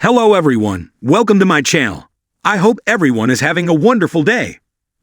Hello everyone, welcome to my channel. I hope everyone is having a wonderful day.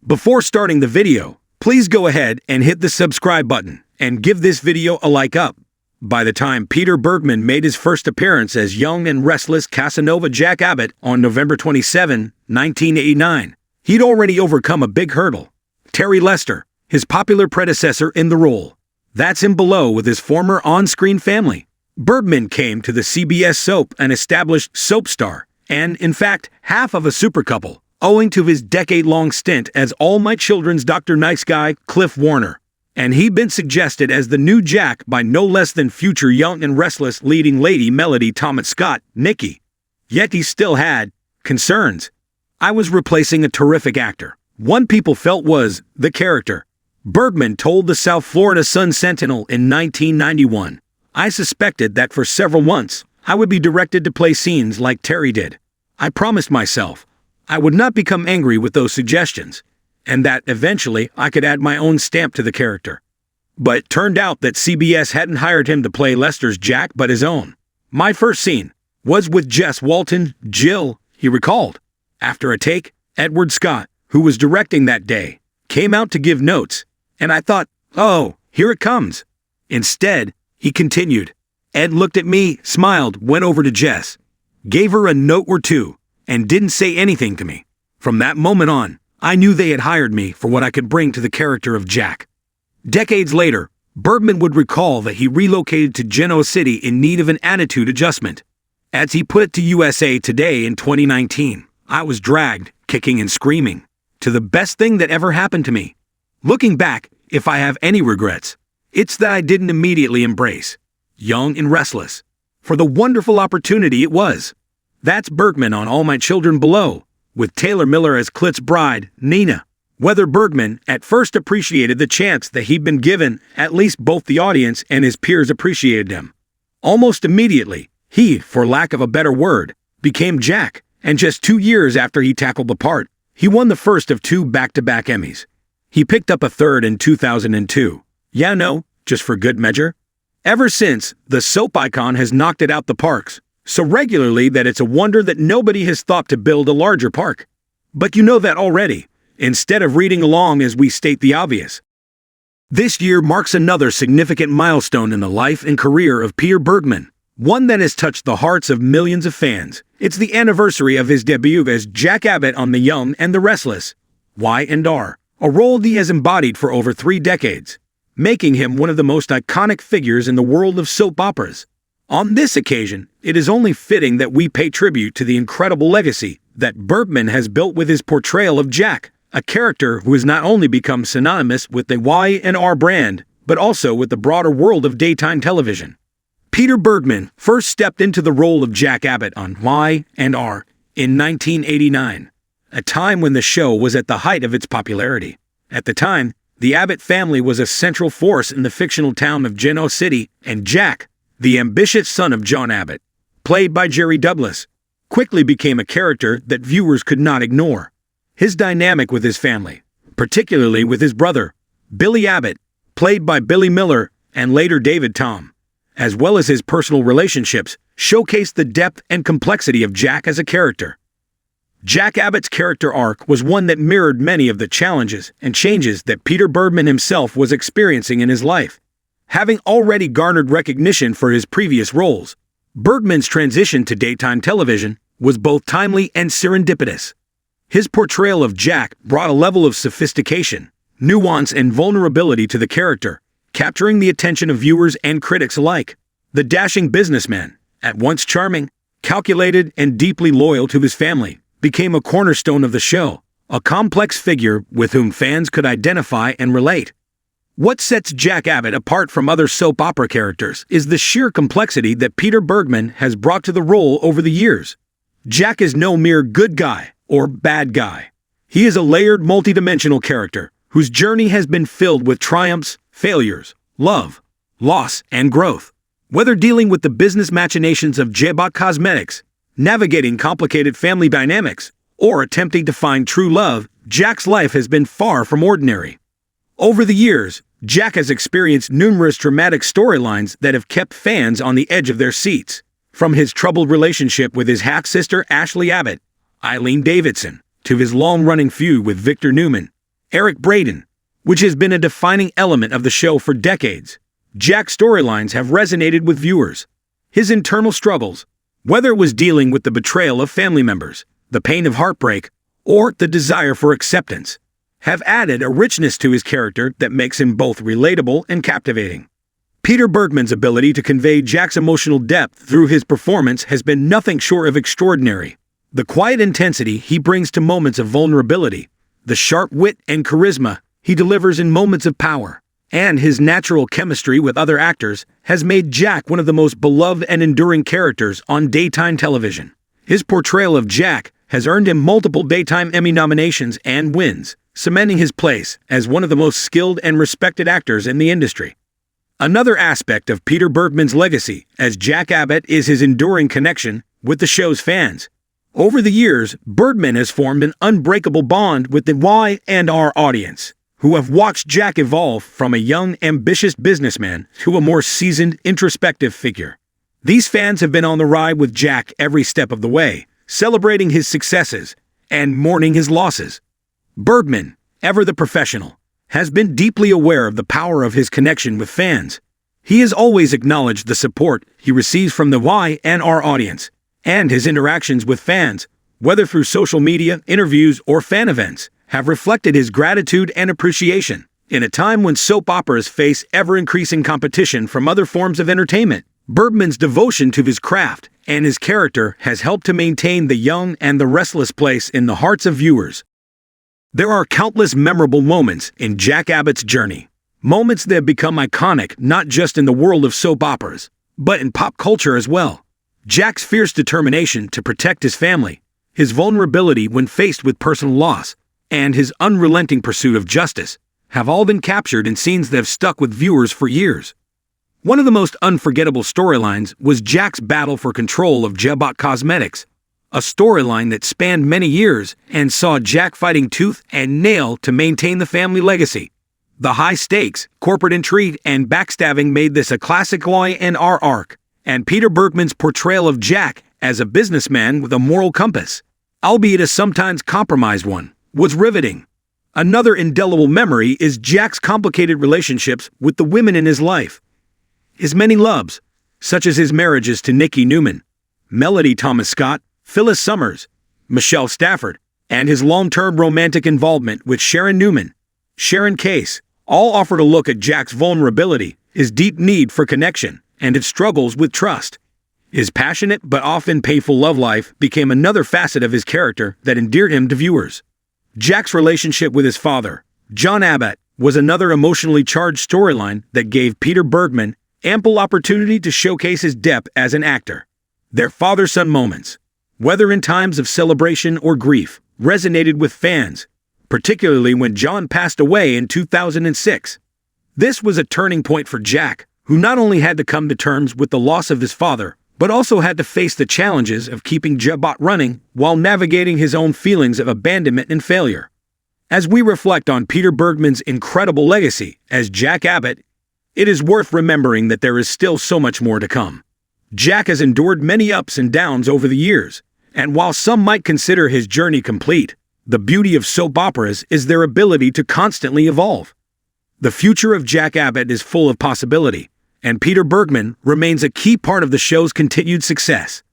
Before starting the video, please go ahead and hit the subscribe button and give this video a like up. By the time Peter Bergman made his first appearance as young and restless Casanova Jack Abbott on November 27, 1989, he'd already overcome a big hurdle. Terry Lester, his popular predecessor in the role. That's him below with his former on-screen family. Bergman came to the CBS soap an established soap star, and, in fact, half of a super couple, owing to his decade-long stint as All My Children's Dr. Nice Guy Cliff Warner. And he'd been suggested as the new Jack by no less than future young and restless leading lady Melody Thomas Scott, Nikki. Yet he still had concerns. I was replacing a terrific actor. One people felt was the character. Bergman told the South Florida Sun-Sentinel in 1991. I suspected that for several months, I would be directed to play scenes like Terry did. I promised myself I would not become angry with those suggestions, and that eventually I could add my own stamp to the character. But it turned out that CBS hadn't hired him to play Lester's Jack but his own. My first scene was with Jess Walton, Jill, he recalled. After a take, Edward Scott, who was directing that day, came out to give notes, and I thought, oh, here it comes. Instead, he continued. Ed looked at me, smiled, went over to Jess, gave her a note or two, and didn't say anything to me. From that moment on, I knew they had hired me for what I could bring to the character of Jack. Decades later, Bergman would recall that he relocated to Genoa City in need of an attitude adjustment. As he put it to USA Today in 2019, I was dragged, kicking and screaming, to the best thing that ever happened to me. Looking back, if I have any regrets, it's that I didn't immediately embrace young and restless for the wonderful opportunity it was. That's Bergman on All My Children Below, with Taylor Miller as Clit's bride, Nina. Whether Bergman at first appreciated the chance that he'd been given, at least both the audience and his peers appreciated him. Almost immediately, he, for lack of a better word, became Jack, and just 2 years after he tackled the part, he won the first of 2 back-to-back Emmys. He picked up a third in 2002. Yeah, no, just for good measure. Ever since, the soap icon has knocked it out the parks, so regularly that it's a wonder that nobody has thought to build a larger park. But you know that already, instead of reading along as we state the obvious. This year marks another significant milestone in the life and career of Peter Bergman, one that has touched the hearts of millions of fans. It's the anniversary of his debut as Jack Abbott on The Young and the Restless, Y&R, a role he has embodied for over 3 decades. Making him one of the most iconic figures in the world of soap operas. On this occasion, it is only fitting that we pay tribute to the incredible legacy that Bergman has built with his portrayal of Jack, a character who has not only become synonymous with the Y&R brand, but also with the broader world of daytime television. Peter Bergman first stepped into the role of Jack Abbott on Y&R in 1989, a time when the show was at the height of its popularity. At the time, the Abbott family was a central force in the fictional town of Genoa City, and Jack, the ambitious son of John Abbott, played by Jerry Douglas, quickly became a character that viewers could not ignore. His dynamic with his family, particularly with his brother, Billy Abbott, played by Billy Miller and later David Tom, as well as his personal relationships, showcased the depth and complexity of Jack as a character. Jack Abbott's character arc was one that mirrored many of the challenges and changes that Peter Bergman himself was experiencing in his life. Having already garnered recognition for his previous roles, Bergman's transition to daytime television was both timely and serendipitous. His portrayal of Jack brought a level of sophistication, nuance, and vulnerability to the character, capturing the attention of viewers and critics alike. The dashing businessman, at once charming, calculated, and deeply loyal to his family, became a cornerstone of the show, a complex figure with whom fans could identify and relate. What sets Jack Abbott apart from other soap opera characters is the sheer complexity that Peter Bergman has brought to the role over the years. Jack is no mere good guy or bad guy. He is a layered, multidimensional character whose journey has been filled with triumphs, failures, love, loss, and growth. Whether dealing with the business machinations of Jabbott Cosmetics, navigating complicated family dynamics, or attempting to find true love, Jack's life has been far from ordinary. Over the years, Jack has experienced numerous dramatic storylines that have kept fans on the edge of their seats. From his troubled relationship with his half-sister Ashley Abbott, Eileen Davidson, to his long-running feud with Victor Newman, Eric Braeden, which has been a defining element of the show for decades, Jack's storylines have resonated with viewers. His internal struggles, whether it was dealing with the betrayal of family members, the pain of heartbreak, or the desire for acceptance, have added a richness to his character that makes him both relatable and captivating. Peter Bergman's ability to convey Jack's emotional depth through his performance has been nothing short of extraordinary. The quiet intensity he brings to moments of vulnerability, the sharp wit and charisma he delivers in moments of power, and his natural chemistry with other actors has made Jack one of the most beloved and enduring characters on daytime television. His portrayal of Jack has earned him multiple Daytime Emmy nominations and wins, cementing his place as one of the most skilled and respected actors in the industry. Another aspect of Peter Bergman's legacy as Jack Abbott is his enduring connection with the show's fans. Over the years, Bergman has formed an unbreakable bond with the Y&R audience, who have watched Jack evolve from a young, ambitious businessman to a more seasoned, introspective figure. These fans have been on the ride with Jack every step of the way, celebrating his successes and mourning his losses. Bergman, ever the professional, has been deeply aware of the power of his connection with fans. He has always acknowledged the support he receives from the Y&R audience, and his interactions with fans, whether through social media, interviews, or fan events, have reflected his gratitude and appreciation. In a time when soap operas face ever-increasing competition from other forms of entertainment, Bergman's devotion to his craft and his character has helped to maintain the young and the restless place in the hearts of viewers. There are countless memorable moments in Jack Abbott's journey, moments that have become iconic not just in the world of soap operas, but in pop culture as well. Jack's fierce determination to protect his family, his vulnerability when faced with personal loss, and his unrelenting pursuit of justice have all been captured in scenes that have stuck with viewers for years. One of the most unforgettable storylines was Jack's battle for control of Jack Cosmetics, a storyline that spanned many years and saw Jack fighting tooth and nail to maintain the family legacy. The high stakes, corporate intrigue, and backstabbing made this a classic Y&R arc, and Peter Bergman's portrayal of Jack as a businessman with a moral compass, albeit a sometimes compromised one, was riveting. Another indelible memory is Jack's complicated relationships with the women in his life. His many loves, such as his marriages to Nikki Newman, Melody Thomas Scott, Phyllis Summers, Michelle Stafford, and his long-term romantic involvement with Sharon Newman, Sharon Case, all offered a look at Jack's vulnerability, his deep need for connection, and his struggles with trust. His passionate but often painful love life became another facet of his character that endeared him to viewers. Jack's relationship with his father, John Abbott, was another emotionally charged storyline that gave Peter Bergman ample opportunity to showcase his depth as an actor. Their father-son moments, whether in times of celebration or grief, resonated with fans, particularly when John passed away in 2006. This was a turning point for Jack, who not only had to come to terms with the loss of his father, but also had to face the challenges of keeping Jack running while navigating his own feelings of abandonment and failure. As we reflect on Peter Bergman's incredible legacy as Jack Abbott, it is worth remembering that there is still so much more to come. Jack has endured many ups and downs over the years, and while some might consider his journey complete, the beauty of soap operas is their ability to constantly evolve. The future of Jack Abbott is full of possibility, and Peter Bergman remains a key part of the show's continued success.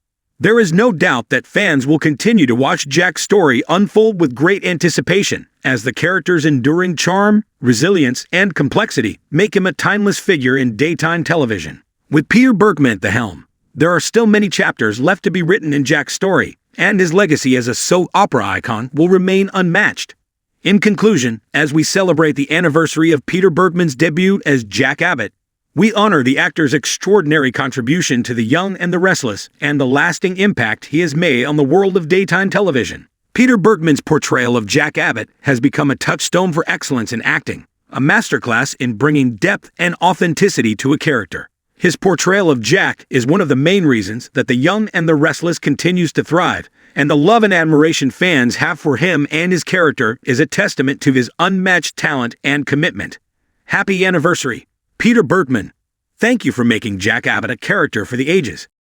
There is no doubt that fans will continue to watch Jack's story unfold with great anticipation, as the character's enduring charm, resilience, and complexity make him a timeless figure in daytime television. With Peter Bergman at the helm, there are still many chapters left to be written in Jack's story, and his legacy as a soap opera icon will remain unmatched. In conclusion, as we celebrate the anniversary of Peter Bergman's debut as Jack Abbott, we honor the actor's extraordinary contribution to the young and the restless and the lasting impact he has made on the world of daytime television. Peter Bergman's portrayal of Jack Abbott has become a touchstone for excellence in acting, a masterclass in bringing depth and authenticity to a character. His portrayal of Jack is one of the main reasons that the young and the restless continues to thrive, and the love and admiration fans have for him and his character is a testament to his unmatched talent and commitment. Happy anniversary, Peter Bergman. Thank you for making Jack Abbott a character for the ages.